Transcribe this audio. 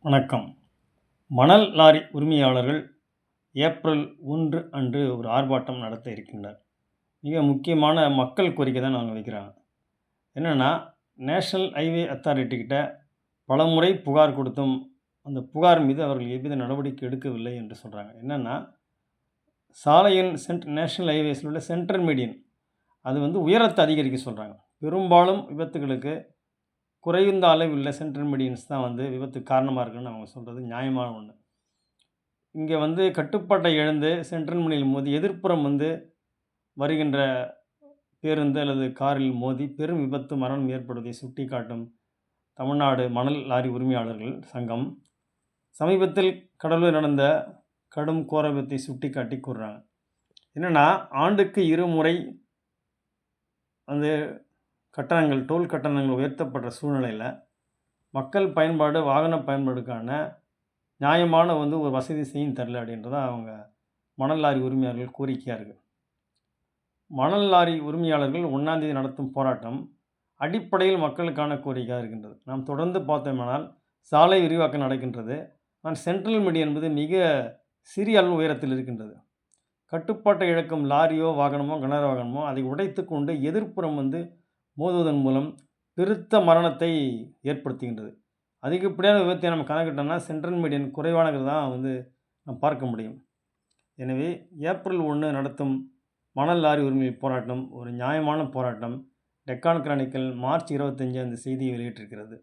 வணக்கம். மணல் லாரி உரிமையாளர்கள் ஏப்ரல் 1 அன்று ஒரு ஆர்ப்பாட்டம் நடத்த இருக்கின்றனர். மிக முக்கியமான மக்கள் கோரிக்கை தான் அவங்க வைக்கிறாங்க. என்னன்னா, நேஷனல் ஹைவே அத்தாரிட்டி கிட்ட பலமுறை புகார் கொடுத்தும், அந்த புகார் மீது அவர்கள் எவ்வித நடவடிக்கை எடுக்கவில்லை என்று சொல்றாங்க. என்னன்னா, சாலையின் நேஷனல் ஹைவேஸில் உள்ள சென்டர் மீடியன் அது உயரத்தை அதிகரிக்க சொல்றாங்க. பெரும்பாலும் விபத்துகளுக்கு குறைந்த அளவுள்ள சென்டர் மீடியன்ஸ் தான் விபத்துக்கு காரணமா இருக்குன்னு அவங்க சொல்றது நியாயமான ஒண்ணு. இங்க கட்டுப்பாட்டை இழந்து சென்ட்ரல் முனையில் மோதி எதிர்ப்புறம் வருகின்ற பேருந்து அல்லது காரில் மோதி பெரும் விபத்து, மரணம் ஏற்படுவதை சுட்டிக்காட்டும் தமிழ்நாடு மணல் லாரி உரிமையாளர்கள் சங்கம், சமீபத்தில் கடலூரில் நடந்த கடும் கோர விபத்தை சுட்டிக்காட்டி கூறுறாங்க. என்னன்னா, ஆண்டுக்கு 2 முறை வந்து கட்டணங்கள், டோல் கட்டணங்கள் உயர்த்தப்படுற சூழ்நிலையில, மக்கள் பயன்பாடு, வாகன பயன்பாடுக்கான நியாயமான ஒரு வசதி செய்யும் தரல அப்படின்றது தான் அவங்க மணல் லாரி உரிமையாளர்கள் கோரிக்கையா இருக்கு. மணல் லாரி உரிமையாளர்கள் 1ஆம் தேதி நடத்தும் போராட்டம் அடிப்படையில் மக்களுக்கான கோரிக்கையாக இருக்கின்றது. நாம் தொடர்ந்து பார்த்தோமானால் சாலை விரிவாக்கம் நடக்கின்றது. ஆனால் சென்ட்ரல் மீடியன் என்பது மிக சிறிய அளவு உயரத்தில் இருக்கின்றது. கட்டுப்பாட்டை இழக்கும் லாரியோ, வாகனமோ, கனரக வாகனமோ அதை உடைத்துக் கொண்டு எதிர்ப்புறம் மோதுவதன் மூலம் பெருத்த மரணத்தை ஏற்படுத்துகின்றது. அதிகப்படியான விபத்தை நம்ம கணக்கிட்டோம்னா சென்ட்ரல் மீடியன் குறைவானது தான் நாம் பார்க்க முடியும். எனவே ஏப்ரல் 1 நடத்தும் மணல் லாரி உரிமை போராட்டம் ஒரு நியாயமான போராட்டம். டெக்கான் கிரானிக்கல் மார்ச் 25 அந்த செய்தியை வெளியிட்டிருக்கிறது.